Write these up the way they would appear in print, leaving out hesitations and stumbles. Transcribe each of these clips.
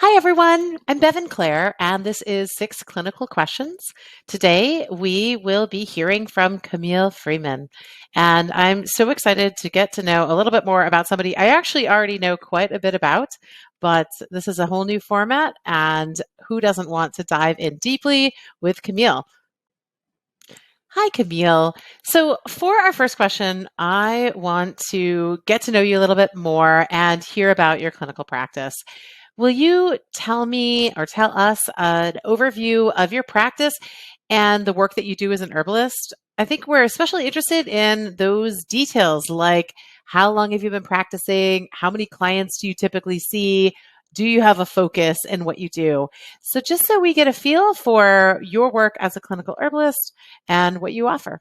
Hi, everyone. I'm Bevin Clare, and this is Six Clinical Questions. Today, we will be hearing from Camille Freeman. And I'm so excited to get to know a little bit more about somebody I actually already know quite a bit about, but this is a whole new format, and who doesn't want to dive in deeply with Camille? Hi, Camille. So, for our first question, I want to get to know you a little bit more and hear about your clinical practice. Will you tell me or tell us an overview of your practice and the work that you do as an herbalist? I think we're especially interested in those details like how long have you been practicing? How many clients do you typically see? Do you have a focus in what you do? So, just so we get a feel for your work as a clinical herbalist and what you offer.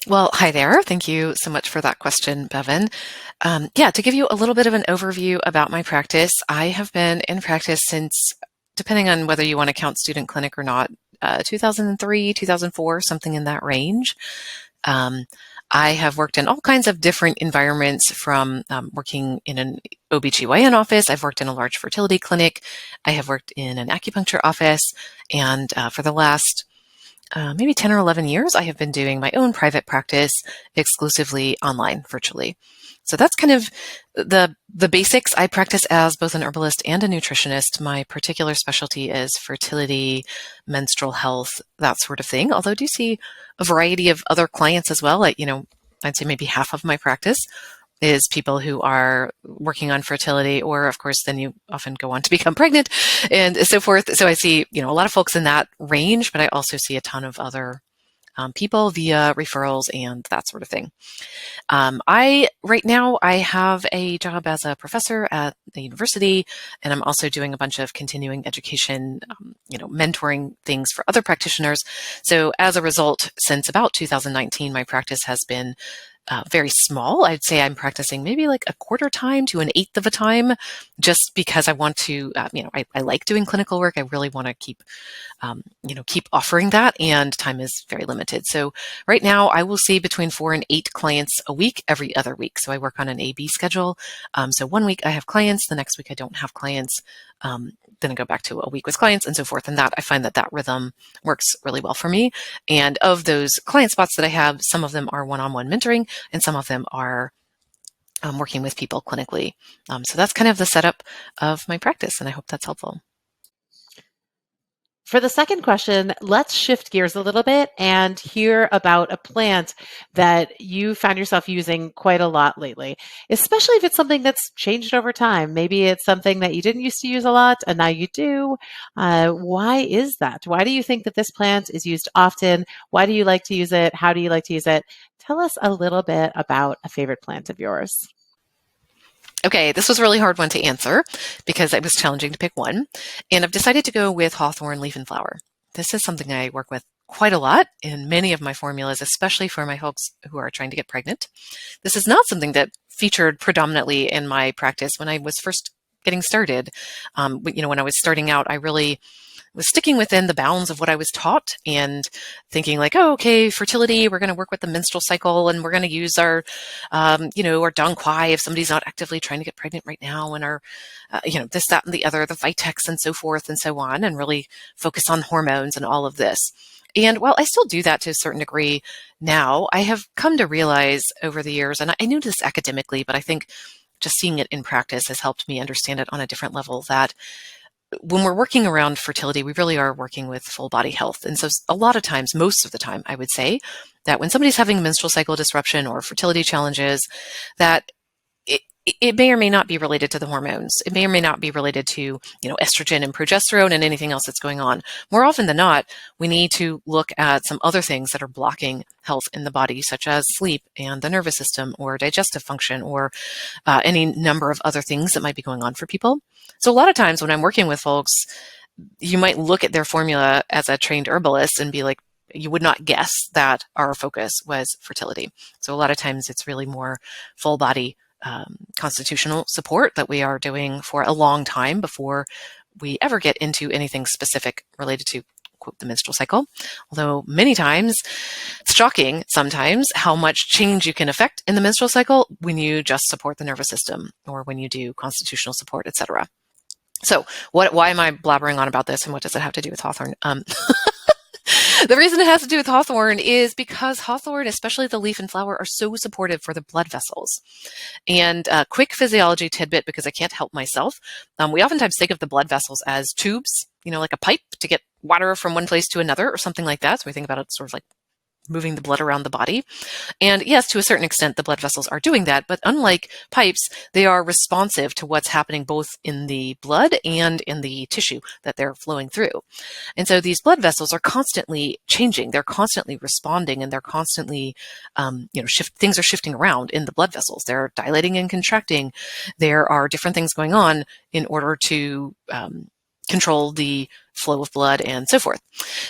Well, hi there. Thank you so much for that question, Bevin. To give you a little bit of an overview about my practice, I have been in practice since, depending on whether you want to count student clinic or not, 2003, 2004, something in that range. I have worked in all kinds of different environments from working in an OBGYN office. I've worked in a large fertility clinic. I have worked in an acupuncture office. And for the last maybe 10 or 11 years, I have been doing my own private practice exclusively online, virtually. So that's kind of the basics. I practice as both an herbalist and a nutritionist. My particular specialty is fertility, menstrual health, that sort of thing. Although I do see a variety of other clients as well. I'd say maybe half of my practice is people who are working on fertility, or of course, then you often go on to become pregnant and so forth. So I see, a lot of folks in that range, but I also see a ton of other people via referrals and that sort of thing. Right now, I have a job as a professor at the university, and I'm also doing a bunch of continuing education, mentoring things for other practitioners. So as a result, since about 2019, my practice has been very small. I'd say I'm practicing maybe like a quarter time to an eighth of a time, just because I want to, I like doing clinical work. I really want to keep offering that, and time is very limited. So right now I will see between 4 and 8 clients a week, every other week. So I work on an A/B schedule. So one week I have clients, the next week I don't have clients. Then I go back to a week with clients and so forth. And I find that rhythm works really well for me. And of those client spots that I have, some of them are one-on-one mentoring and some of them are working with people clinically. So that's kind of the setup of my practice, and I hope that's helpful. For the second question, let's shift gears a little bit and hear about a plant that you found yourself using quite a lot lately, especially if it's something that's changed over time. Maybe it's something that you didn't used to use a lot and now you do. Why is that? Why do you think that this plant is used often? Why do you like to use it? How do you like to use it? Tell us a little bit about a favorite plant of yours. Okay, this was a really hard one to answer because it was challenging to pick one. And I've decided to go with hawthorn leaf and flower. This is something I work with quite a lot in many of my formulas, especially for my folks who are trying to get pregnant. This is not something that featured predominantly in my practice when I was first getting started. When I was starting out, I really was sticking within the bounds of what I was taught and thinking like, oh, okay, fertility, we're going to work with the menstrual cycle and we're going to use our Dong Quai if somebody's not actively trying to get pregnant right now, and our, this, that, and the other, the Vitex and so forth and so on, and really focus on hormones and all of this. And while I still do that to a certain degree now, I have come to realize over the years, and I knew this academically, but I think just seeing it in practice has helped me understand it on a different level, that when we're working around fertility, we really are working with full body health. And so a lot of times, most of the time, I would say that when somebody's having menstrual cycle disruption or fertility challenges, that it may or may not be related to the hormones. It may or may not be related to, estrogen and progesterone and anything else that's going on. More often than not, we need to look at some other things that are blocking health in the body, such as sleep and the nervous system or digestive function or any number of other things that might be going on for people. So a lot of times when I'm working with folks, you might look at their formula as a trained herbalist and be like, you would not guess that our focus was fertility. So a lot of times it's really more full body constitutional support that we are doing for a long time before we ever get into anything specific related to quote, the menstrual cycle. Although many times it's shocking sometimes how much change you can affect in the menstrual cycle when you just support the nervous system or when you do constitutional support, etc. So why am I blabbering on about this, and what does it have to do with Hawthorn? The reason it has to do with hawthorn is because hawthorn, especially the leaf and flower, are so supportive for the blood vessels. And a quick physiology tidbit, because I can't help myself. We oftentimes think of the blood vessels as tubes, like a pipe to get water from one place to another or something like that. So we think about it sort of like moving the blood around the body. And yes, to a certain extent, the blood vessels are doing that. But unlike pipes, they are responsive to what's happening both in the blood and in the tissue that they're flowing through. And so these blood vessels are constantly changing. They're constantly responding, and they're constantly, things are shifting around in the blood vessels. They're dilating and contracting. There are different things going on in order to control the flow of blood and so forth.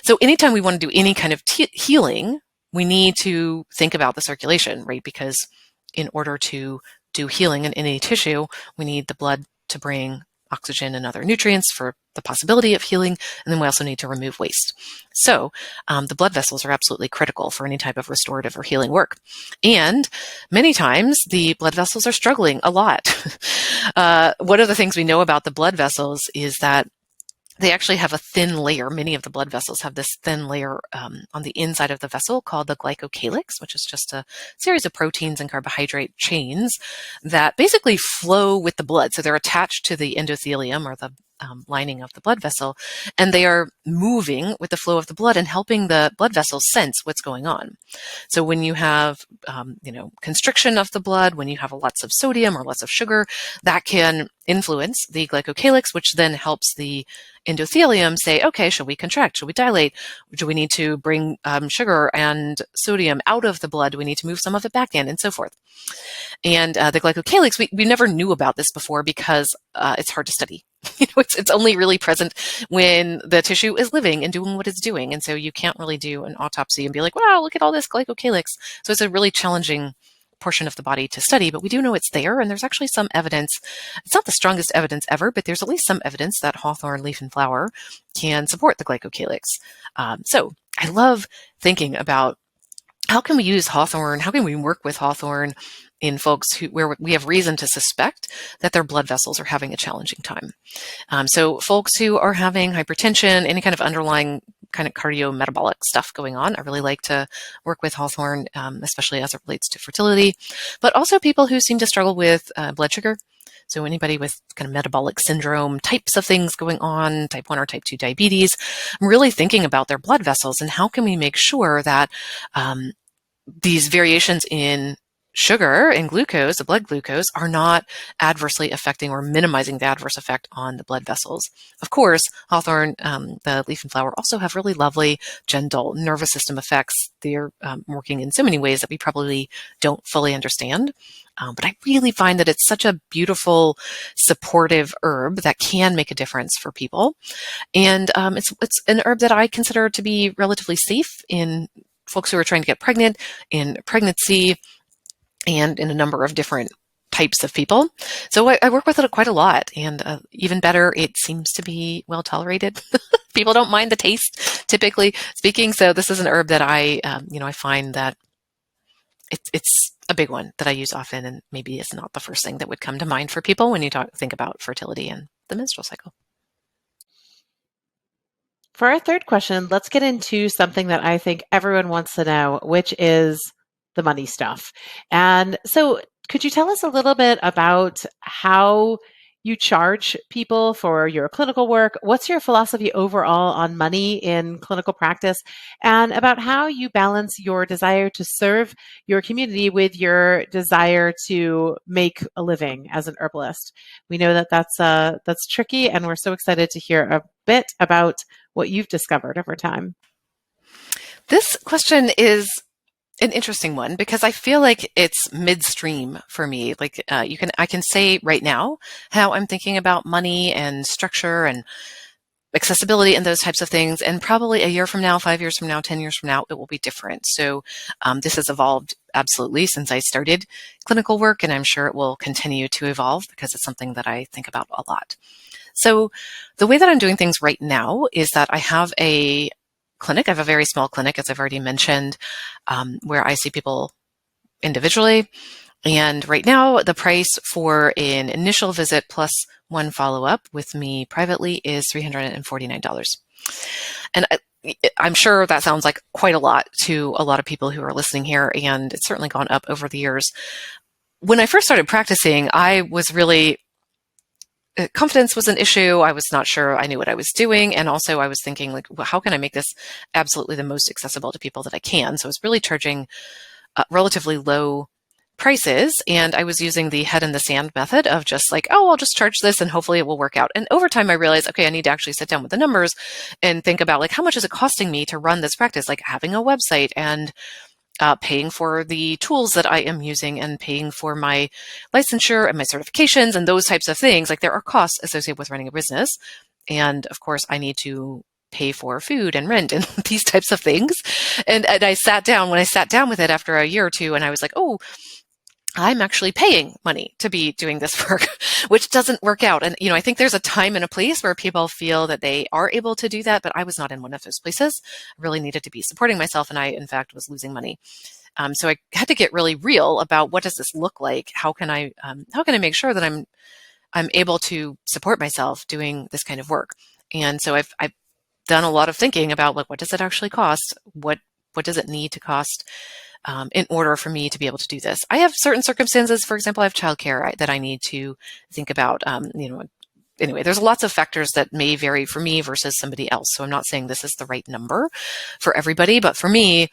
So anytime we want to do any kind of healing, we need to think about the circulation, right? Because in order to do healing in any tissue, we need the blood to bring oxygen and other nutrients for the possibility of healing. And then we also need to remove waste. So the blood vessels are absolutely critical for any type of restorative or healing work. And many times the blood vessels are struggling a lot. One of the things we know about the blood vessels is that they actually have a thin layer. Many of the blood vessels have this thin layer on the inside of the vessel called the glycocalyx, which is just a series of proteins and carbohydrate chains that basically flow with the blood. So they're attached to the endothelium, or the lining of the blood vessel, and they are moving with the flow of the blood and helping the blood vessels sense what's going on. So when you have, constriction of the blood, when you have lots of sodium or lots of sugar, that can influence the glycocalyx, which then helps the endothelium say, okay, should we contract? Should we dilate? Do we need to bring sugar and sodium out of the blood? Do we need to move some of it back in, and so forth? And the glycocalyx, we never knew about this before because it's hard to study. It's only really present when the tissue is living and doing what it's doing. And so you can't really do an autopsy and be like, wow, look at all this glycocalyx. So it's a really challenging portion of the body to study, but we do know it's there. And there's actually some evidence. It's not the strongest evidence ever, but there's at least some evidence that hawthorn leaf and flower can support the glycocalyx. So I love thinking about how can we use hawthorn? How can we work with hawthorn in folks where we have reason to suspect that their blood vessels are having a challenging time? So folks who are having hypertension, any kind of underlying kind of cardiometabolic stuff going on, I really like to work with hawthorn, especially as it relates to fertility, but also people who seem to struggle with blood sugar. So anybody with kind of metabolic syndrome types of things going on, type 1 or type 2 diabetes, I'm really thinking about their blood vessels and how can we make sure that these variations in sugar and glucose, the blood glucose, are not adversely affecting or minimizing the adverse effect on the blood vessels. Of course, hawthorn, the leaf and flower, also have really lovely, gentle nervous system effects. They're working in so many ways that we probably don't fully understand. But I really find that it's such a beautiful, supportive herb that can make a difference for people. And it's an herb that I consider to be relatively safe in folks who are trying to get pregnant, in pregnancy, and in a number of different types of people. So I work with it quite a lot, and even better, it seems to be well tolerated. People don't mind the taste, typically speaking. So this is an herb that I find that it's a big one that I use often, and maybe it's not the first thing that would come to mind for people when you think about fertility and the menstrual cycle. For our third question, let's get into something that I think everyone wants to know, which is the money stuff. And so could you tell us a little bit about how you charge people for your clinical work? What's your philosophy overall on money in clinical practice, and about how you balance your desire to serve your community with your desire to make a living as an herbalist? We know that that's tricky, and we're so excited to hear a bit about what you've discovered over time. This question is an interesting one because I feel like it's midstream for me. Like I can say right now how I'm thinking about money and structure and accessibility and those types of things. And probably a year from now, 5 years from now, 10 years from now, it will be different. So this has evolved absolutely since I started clinical work, and I'm sure it will continue to evolve because it's something that I think about a lot. So the way that I'm doing things right now is that I have a clinic. I have a very small clinic, as I've already mentioned, where I see people individually. And right now, the price for an initial visit plus one follow-up with me privately is $349. And I'm sure that sounds like quite a lot to a lot of people who are listening here, and it's certainly gone up over the years. When I first started practicing, I was really confidence was an issue. I was not sure I knew what I was doing. And also I was thinking, like, well, how can I make this absolutely the most accessible to people that I can? So I was really charging relatively low prices. And I was using the head in the sand method of just like, oh, I'll just charge this and hopefully it will work out. And over time I realized, okay, I need to actually sit down with the numbers and think about, like, how much is it costing me to run this practice? Like having a website and paying for the tools that I am using and paying for my licensure and my certifications and those types of things. Like, there are costs associated with running a business. And of course, I need to pay for food and rent and these types of things. And when I sat down with it after a year or two, and I was like, oh, I'm actually paying money to be doing this work, which doesn't work out. And, I think there's a time and a place where people feel that they are able to do that, but I was not in one of those places. I really needed to be supporting myself, and I, in fact, was losing money. So I had to get really real about, what does this look like? How can I make sure that I'm able to support myself doing this kind of work? And so I've done a lot of thinking about, like, what does it actually cost? What does it need to cost in order for me to be able to do this? I have certain circumstances. For example, I have childcare that I need to think about. Anyway, there's lots of factors that may vary for me versus somebody else. So I'm not saying this is the right number for everybody, but for me,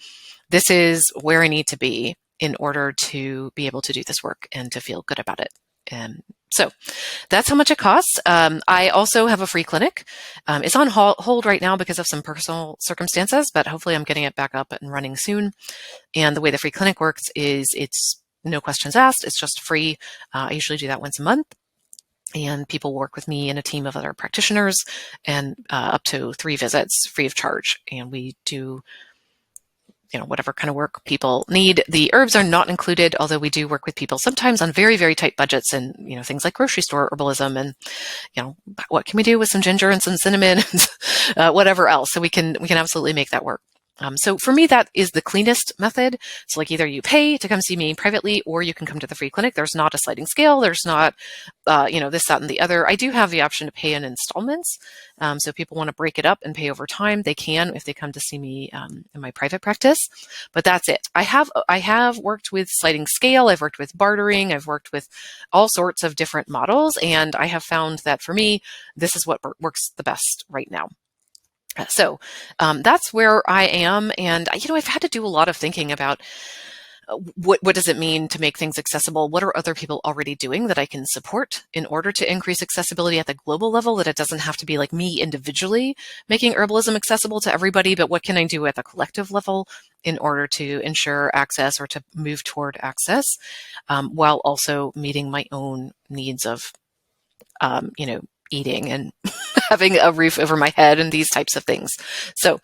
this is where I need to be in order to be able to do this work and to feel good about it. And so that's how much it costs. I also have a free clinic. It's on hold right now because of some personal circumstances, but hopefully I'm getting it back up and running soon. And the way the free clinic works is it's no questions asked. It's just free. I usually do that once a month. And people work with me in a team of other practitioners, and up to 3 visits free of charge. And we do whatever kind of work people need. The herbs are not included, although we do work with people sometimes on very, very tight budgets, and, things like grocery store herbalism, and, what can we do with some ginger and some cinnamon and whatever else. So we can absolutely make that work. So for me, that is the cleanest method. So, like, either you pay to come see me privately, or you can come to the free clinic. There's not a sliding scale. There's not, this, that, and the other. I do have the option to pay in installments. So if people want to break it up and pay over time, they can if they come to see me in my private practice. But that's it. I have worked with sliding scale. I've worked with bartering. I've worked with all sorts of different models. And I have found that for me, this is what works the best right now. So that's where I am. And, I've had to do a lot of thinking about what does it mean to make things accessible? What are other people already doing that I can support in order to increase accessibility at the global level, that it doesn't have to be like me individually making herbalism accessible to everybody, but what can I do at the collective level in order to ensure access, or to move toward access, while also meeting my own needs of, eating and having a roof over my head and these types of things. So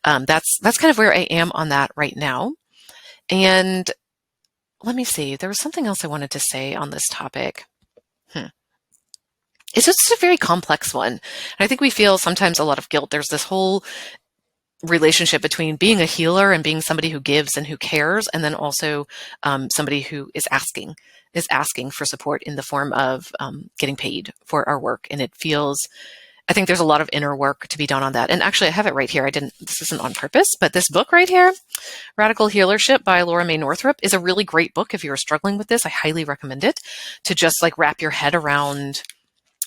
that's kind of where I am on that right now. And let me see, there was something else I wanted to say on this topic. It's just a very complex one. And I think we feel sometimes a lot of guilt. There's this whole relationship between being a healer and being somebody who gives and who cares, and then also somebody who is asking for support in the form of getting paid for our work. And I think there's a lot of inner work to be done on that. And actually, I have it right here. This isn't on purpose, but this book right here, Radical Healership by Laura May Northrup, is a really great book. If you're struggling with this, I highly recommend it, to just like wrap your head around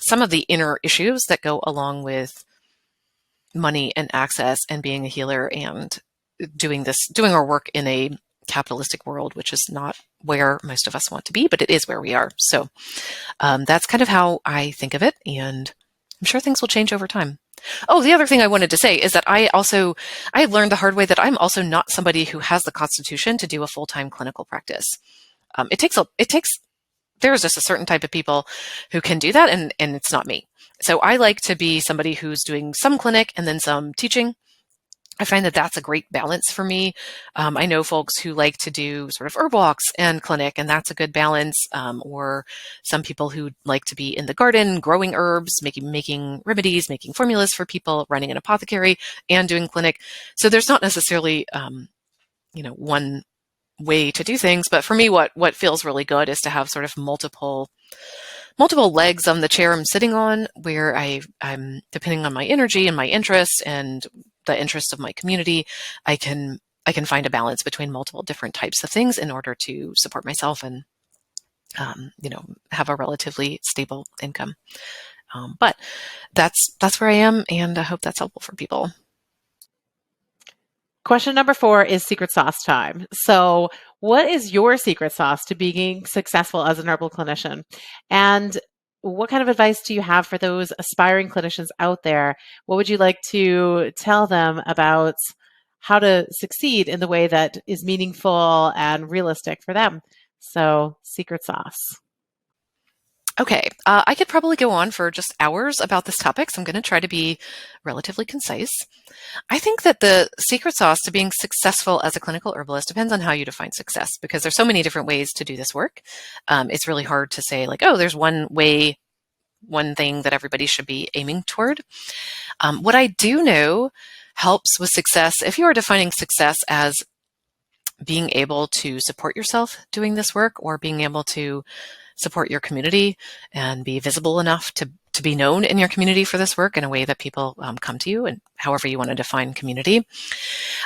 some of the inner issues that go along with money and access and being a healer and doing our work in a capitalistic world, which is not where most of us want to be, but it is where we are. So that's kind of how I think of it, and I'm sure things will change over time. Oh, the other thing I wanted to say is that I learned the hard way that I'm also not somebody who has the constitution to do a full-time clinical practice. There's just a certain type of people who can do that, and it's not me. So I like to be somebody who's doing some clinic and then some teaching. I find that that's a great balance for me. I know folks who like to do sort of herb walks and clinic, and that's a good balance. Or some people who like to be in the garden, growing herbs, making remedies, making formulas for people, running an apothecary, and doing clinic. So there's not necessarily, one way to do things. But for me, what feels really good is to have sort of multiple legs on the chair I'm sitting on, where I'm depending on my energy and my interest and the interest of my community, I can find a balance between multiple different types of things in order to support myself and have a relatively stable income. But that's where I am, and I hope that's helpful for people. Question number 4 is secret sauce time. So, what is your secret sauce to being successful as an herbal clinician? And what kind of advice do you have for those aspiring clinicians out there? What would you like to tell them about how to succeed in the way that is meaningful and realistic for them? So, secret sauce. Okay, I could probably go on for just hours about this topic, so I'm going to try to be relatively concise. I think that the secret sauce to being successful as a clinical herbalist depends on how you define success, because there's so many different ways to do this work. It's really hard to say like, oh, there's one way, one thing that everybody should be aiming toward. What I do know helps with success, if you are defining success as being able to support yourself doing this work, or being able to support your community and be visible enough to be known in your community for this work in a way that people come to you, and however you want to define community.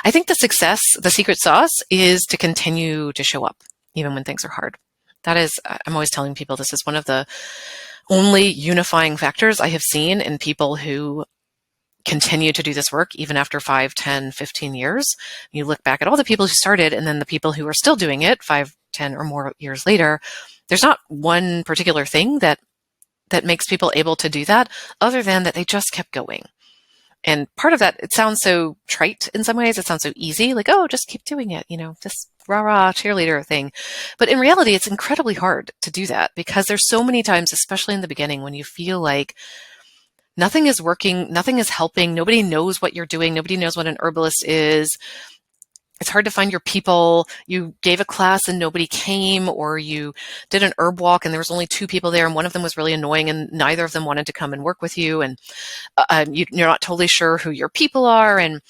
I think the secret sauce is to continue to show up even when things are hard. That is, I'm always telling people, this is one of the only unifying factors I have seen in people who continue to do this work even after 5, 10, 15 years. You look back at all the people who started and then the people who are still doing it 5, 10 or more years later, there's not one particular thing that makes people able to do that, other than that they just kept going. And part of that, it sounds so trite in some ways. It sounds so easy, like, oh, just keep doing it, this rah-rah cheerleader thing. But in reality, it's incredibly hard to do that, because there's so many times, especially in the beginning, when you feel like nothing is working, nothing is helping, nobody knows what you're doing, nobody knows what an herbalist is. It's hard to find your people. You gave a class and nobody came, or you did an herb walk and there was only 2 people there and one of them was really annoying and neither of them wanted to come and work with you, and you're not totally sure who your people are, and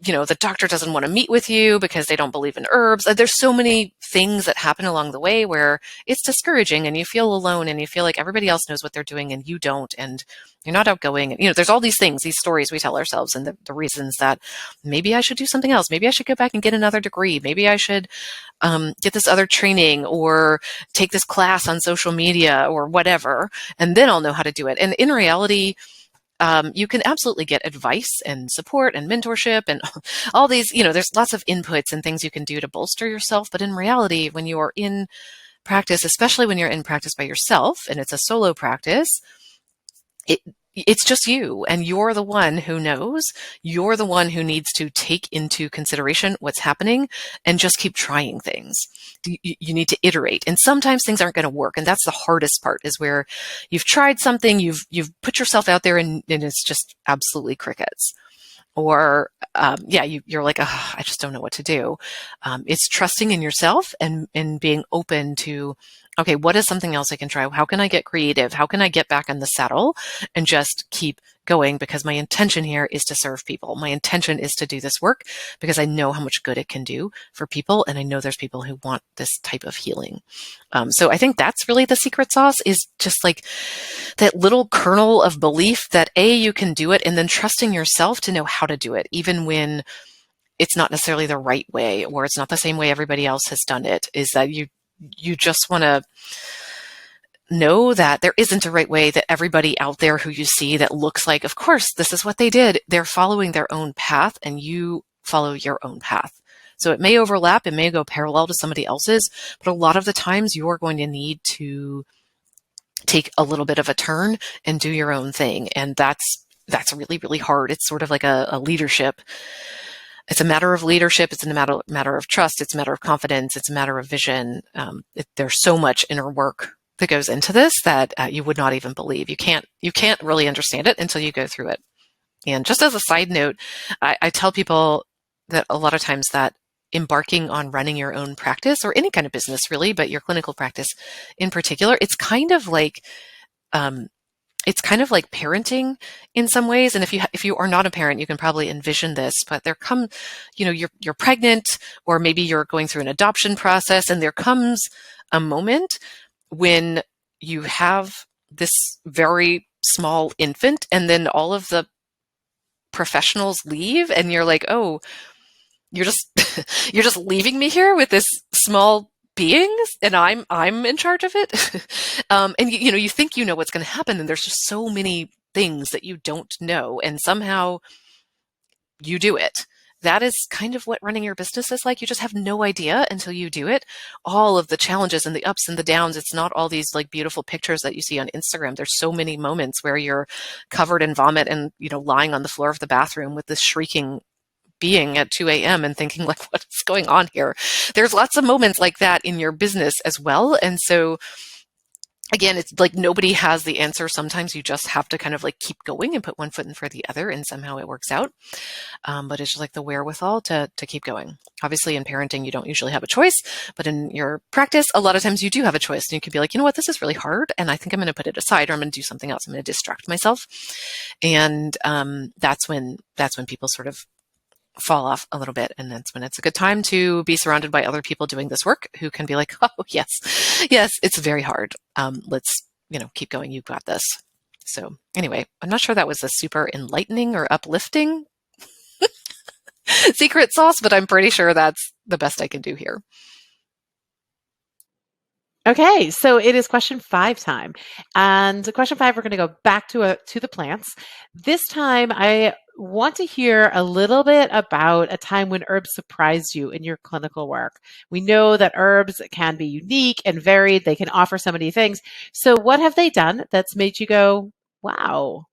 the doctor doesn't want to meet with you because they don't believe in herbs. There's so many things that happen along the way where it's discouraging and you feel alone and you feel like everybody else knows what they're doing and you don't, and you're not outgoing. And, there's all these things, these stories we tell ourselves, and the reasons that maybe I should do something else. Maybe I should go back and get another degree. Maybe I should get this other training or take this class on social media or whatever, and then I'll know how to do it. And in reality, you can absolutely get advice and support and mentorship and all these, there's lots of inputs and things you can do to bolster yourself. But in reality, when you are in practice, especially when you're in practice by yourself and it's a solo practice, it's just you, and you're the one who knows. You're the one who needs to take into consideration what's happening and just keep trying things. You need to iterate, and sometimes things aren't going to work, and that's the hardest part, is where you've tried something, you've put yourself out there, and it's just absolutely crickets. Or you're like, oh, I just don't know what to do. It's trusting in yourself and being open to, okay, what is something else I can try? How can I get creative? How can I get back in the saddle and just keep going? Because my intention here is to serve people. My intention is to do this work because I know how much good it can do for people. And I know there's people who want this type of healing. So I think that's really the secret sauce, is just like that little kernel of belief that you can do it, and then trusting yourself to know how to do it, even when it's not necessarily the right way, or it's not the same way everybody else has done it. Is that you just want to know that there isn't a right way, that everybody out there who you see that looks like, of course, this is what they did, they're following their own path, and you follow your own path. So it may overlap, it may go parallel to somebody else's, but a lot of the times you're going to need to take a little bit of a turn and do your own thing. And that's really, really hard. It's sort of like a leadership. It's a matter of leadership. It's a matter of trust. It's a matter of confidence. It's a matter of vision. There's so much inner work that goes into this that you would not even believe. You can't really understand it until you go through it. And just as a side note, I tell people that a lot of times that embarking on running your own practice or any kind of business really, but your clinical practice in particular, it's kind of like parenting in some ways. And if you are not a parent, you can probably envision this, but you're pregnant, or maybe you're going through an adoption process, and there comes a moment when you have this very small infant, and then all of the professionals leave, and you're like, oh, you're just you're just leaving me here with this small being, and I'm in charge of it. And you think you know what's going to happen, and there's just so many things that you don't know, and somehow you do it. That is kind of what running your business is like. You just have no idea until you do it. All of the challenges and the ups and the downs. It's not all these like beautiful pictures that you see on Instagram. There's so many moments where you're covered in vomit and, lying on the floor of the bathroom with this shrieking being at 2 a.m. and thinking like, what is going on here? There's lots of moments like that in your business as well. And so again, it's like nobody has the answer. Sometimes you just have to kind of like keep going and put one foot in for the other, and somehow it works out. But it's just like the wherewithal to keep going. Obviously, in parenting, you don't usually have a choice, but in your practice, a lot of times you do have a choice. And you could be like, you know what, this is really hard, and I think I'm going to put it aside, or I'm going to do something else. I'm going to distract myself, and that's when people sort of fall off a little bit. And that's when it's a good time to be surrounded by other people doing this work who can be like, oh, yes, it's very hard. Let's, keep going. You've got this. So anyway, I'm not sure that was a super enlightening or uplifting secret sauce, but I'm pretty sure that's the best I can do here. Okay, so it is question 5 time. And question 5, we're going to go back to the plants. This time, I want to hear a little bit about a time when herbs surprised you in your clinical work. We know that herbs can be unique and varied. They can offer so many things. So what have they done that's made you go, wow?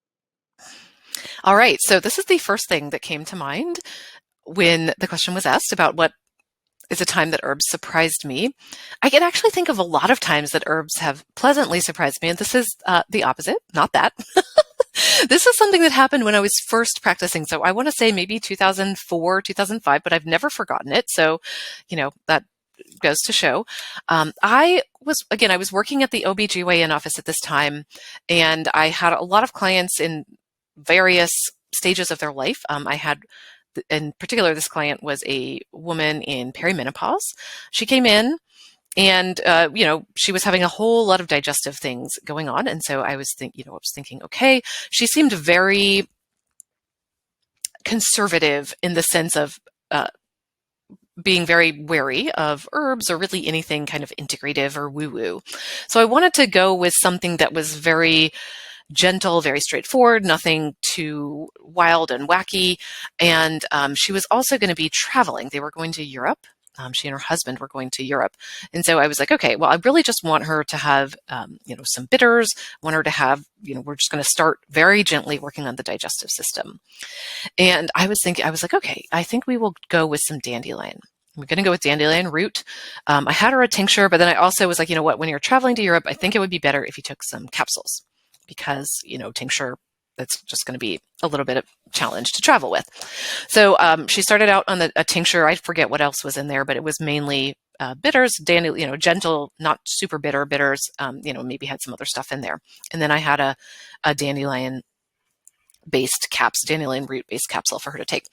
All right, so this is the first thing that came to mind when the question was asked about what is a time that herbs surprised me. I can actually think of a lot of times that herbs have pleasantly surprised me, and this is the opposite, not that. This is something that happened when I was first practicing. So I want to say maybe 2004, 2005, but I've never forgotten it. So, that goes to show. I was working at the OBGYN office at this time, and I had a lot of clients in various stages of their life. I had, in particular, this client was a woman in perimenopause. She came in and, she was having a whole lot of digestive things going on. And so I was thinking, okay, she seemed very conservative in the sense of being very wary of herbs or really anything kind of integrative or woo-woo. So I wanted to go with something that was very gentle, very straightforward, nothing too wild and wacky. And she was also going to be traveling. They were going to Europe. She and her husband were going to Europe. And so I was like, okay, well, I really just want her to have, some bitters, want her to have, we're just going to start very gently working on the digestive system. And I was like, okay, I think we will go with some dandelion. We're going to go with dandelion root. I had her a tincture, but then I also was like, you know what, when you're traveling to Europe, I think it would be better if you took some capsules because, tincture, that's just going to be a little bit of challenge to travel with. So she started out on a tincture. I forget what else was in there, but it was mainly bitters, dandelion, gentle, not super bitter bitters, maybe had some other stuff in there. And then I had a dandelion root based capsule for her to take.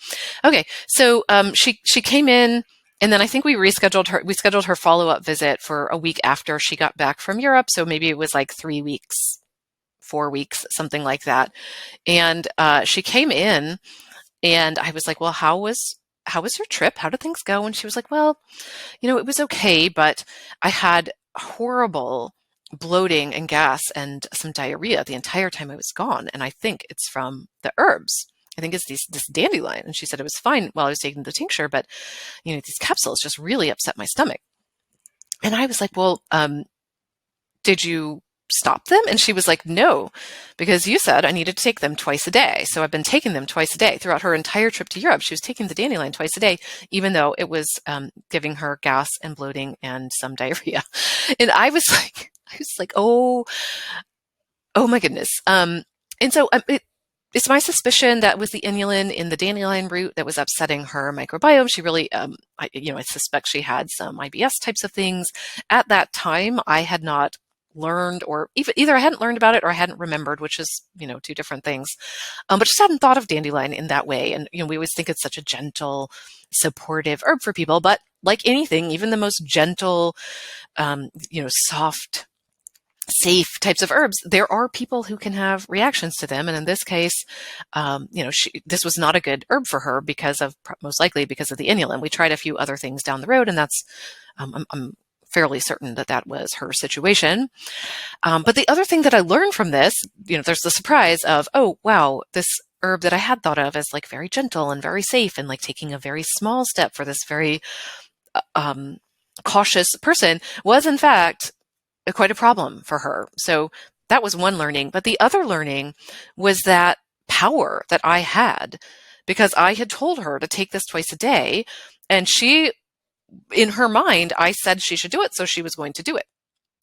Okay. So she came in, and then I think we scheduled her follow-up visit for a week after she got back from Europe. So maybe it was like 3 weeks, 4 weeks, something like that. And she came in, and I was like, well, how was your trip? How did things go? And she was like, well, it was okay, but I had horrible bloating and gas and some diarrhea the entire time I was gone. And I think it's from the herbs. I think it's this dandelion. And she said it was fine while I was taking the tincture, but these capsules just really upset my stomach. And I was like, well, did you stop them? And she was like, no, because you said I needed to take them twice a day. So I've been taking them twice a day throughout her entire trip to Europe. She was taking the dandelion twice a day, even though it was giving her gas and bloating and some diarrhea. And I was I was like, oh my goodness. And so it's my suspicion that was the inulin in the dandelion root that was upsetting her microbiome. She really, I suspect she had some IBS types of things. At that time, I had not learned, or either I hadn't learned about it or I hadn't remembered, which is, two different things. But just hadn't thought of dandelion in that way. And, we always think it's such a gentle, supportive herb for people. But like anything, even the most gentle, soft, safe types of herbs, there are people who can have reactions to them. And in this case, this was not a good herb for her most likely because of the inulin. We tried a few other things down the road, and that's, I'm fairly certain that was her situation. But the other thing that I learned from this, there's the surprise of, oh, wow, this herb that I had thought of as like very gentle and very safe and like taking a very small step for this very cautious person was in fact quite a problem for her. So that was one learning. But the other learning was that power that I had, because I had told her to take this twice a day. And she, in her mind, I said she should do it, so she was going to do it.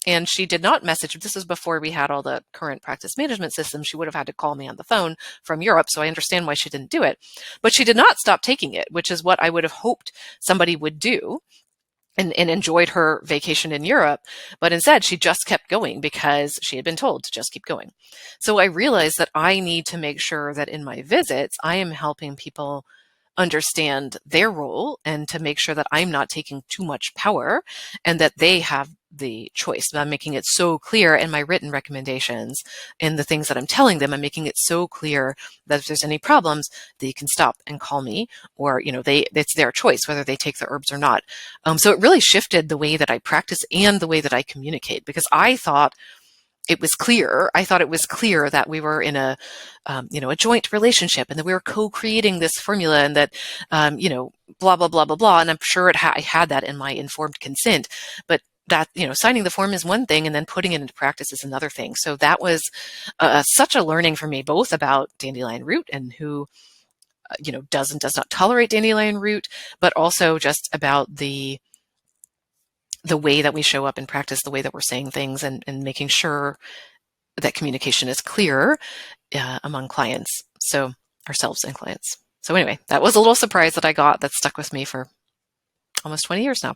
And she did not message. This is before we had all the current practice management systems. She would have had to call me on the phone from Europe. So I understand why she didn't do it. But she did not stop taking it, which is what I would have hoped somebody would do. And enjoyed her vacation in Europe, but instead she just kept going because she had been told to just keep going. So I realized that I need to make sure that in my visits, I am helping people understand their role and to make sure that I'm not taking too much power and that they have the choice. I'm making it so clear in my written recommendations and the things that I'm telling them, I'm making it so clear that if there's any problems, they can stop and call me, or, it's their choice whether they take the herbs or not. So it really shifted the way that I practice and the way that I communicate, because I thought it was clear. I thought it was clear that we were in a joint relationship and that we were co-creating this formula and that, blah, blah, blah, blah, blah. And I'm sure I had that in my informed consent, but that, signing the form is one thing and then putting it into practice is another thing. So that was such a learning for me, both about dandelion root and who, does and does not tolerate dandelion root, but also just about the way that we show up in practice, the way that we're saying things, and making sure that communication is clear among clients, so ourselves and clients. So anyway, that was a little surprise that I got that stuck with me for almost 20 years now.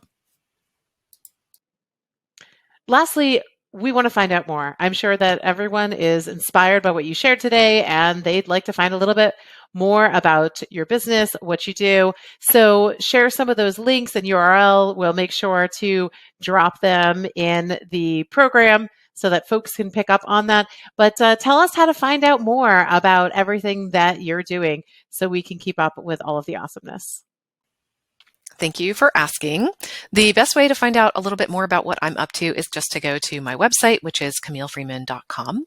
Lastly, we want to find out more. I'm sure that everyone is inspired by what you shared today, and they'd like to find a little bit more about your business, what you do. So share some of those links and URL. We'll make sure to drop them in the program so that folks can pick up on that. But tell us how to find out more about everything that you're doing so we can keep up with all of the awesomeness. Thank you for asking. The best way to find out a little bit more about what I'm up to is just to go to my website, which is camillefreeman.com.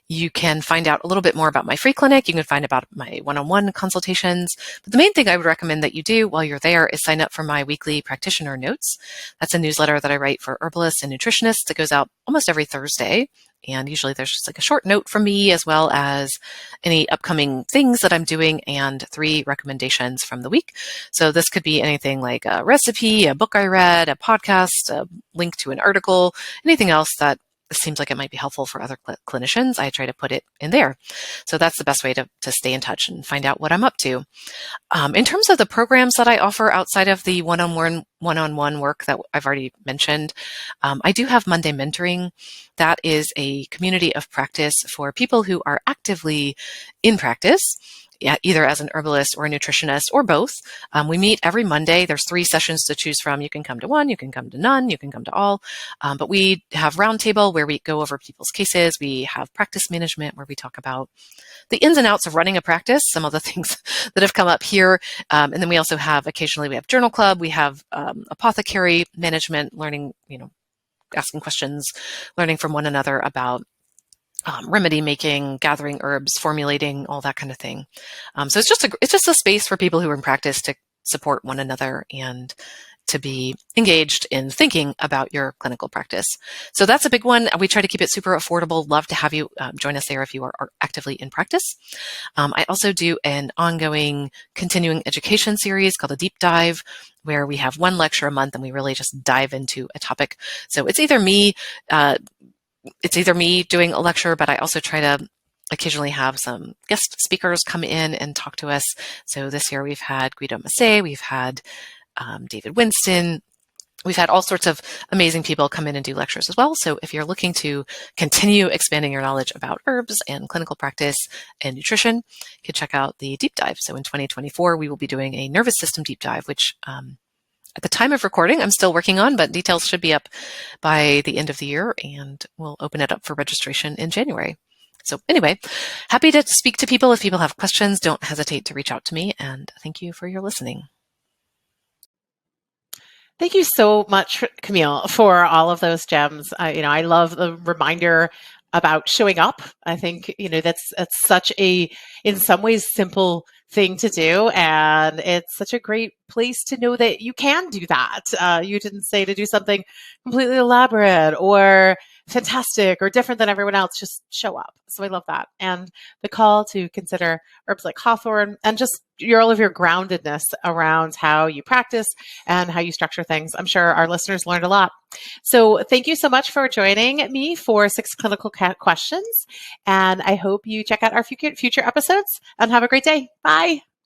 You can find out a little bit more about my free clinic. You can find about my one-on-one consultations. But the main thing I would recommend that you do while you're there is sign up for my weekly practitioner notes. That's a newsletter that I write for herbalists and nutritionists that goes out almost every Thursday. And usually there's just like a short note from me, as well as any upcoming things that I'm doing and 3 recommendations from the week. So this could be anything like a recipe, a book I read, a podcast, a link to an article, anything else that seems like it might be helpful for other clinicians. I try to put it in there. So that's the best way to stay in touch and find out what I'm up to. In terms of the programs that I offer outside of the one-on-one work that I've already mentioned, I do have Monday Mentoring. That is a community of practice for people who are actively in practice, either as an herbalist or a nutritionist or both. We meet every Monday. There's 3 sessions to choose from. You can come to one, you can come to none, you can come to all. But we have roundtable where we go over people's cases. We have practice management where we talk about the ins and outs of running a practice, some of the things that have come up here. And then we also have, occasionally we have journal club. We have apothecary management, learning, asking questions, learning from one another about remedy making, gathering herbs, formulating, all that kind of thing. So it's just a space for people who are in practice to support one another and to be engaged in thinking about your clinical practice. So that's a big one. We try to keep it super affordable. Love to have you join us there if you are actively in practice. I also do an ongoing continuing education series called a Deep Dive, where we have 1 lecture a month and we really just dive into a topic. So it's either me it's either me doing a lecture, but I also try to occasionally have some guest speakers come in and talk to us. So this year we've had Guido Massé, we've had David Winston. We've had all sorts of amazing people come in and do lectures as well. So if you're looking to continue expanding your knowledge about herbs and clinical practice and nutrition, you can check out the deep dive. So in 2024, we will be doing a nervous system deep dive, which at the time of recording, I'm still working on, but details should be up by the end of the year, and we'll open it up for registration in January. So anyway, happy to speak to people. If people have questions, don't hesitate to reach out to me, and thank you for your listening. Thank you so much, Camille, for all of those gems. I love the reminder about showing up. I think, that's such a, in some ways, simple thing to do. And it's such a great place to know that you can do that. You didn't say to do something completely elaborate or fantastic or different than everyone else. Just show up. So I love that. And the call to consider herbs like hawthorn and just all of your groundedness around how you practice and how you structure things. I'm sure our listeners learned a lot. So thank you so much for joining me for 6 Clinical Questions. And I hope you check out our future episodes and have a great day. Bye.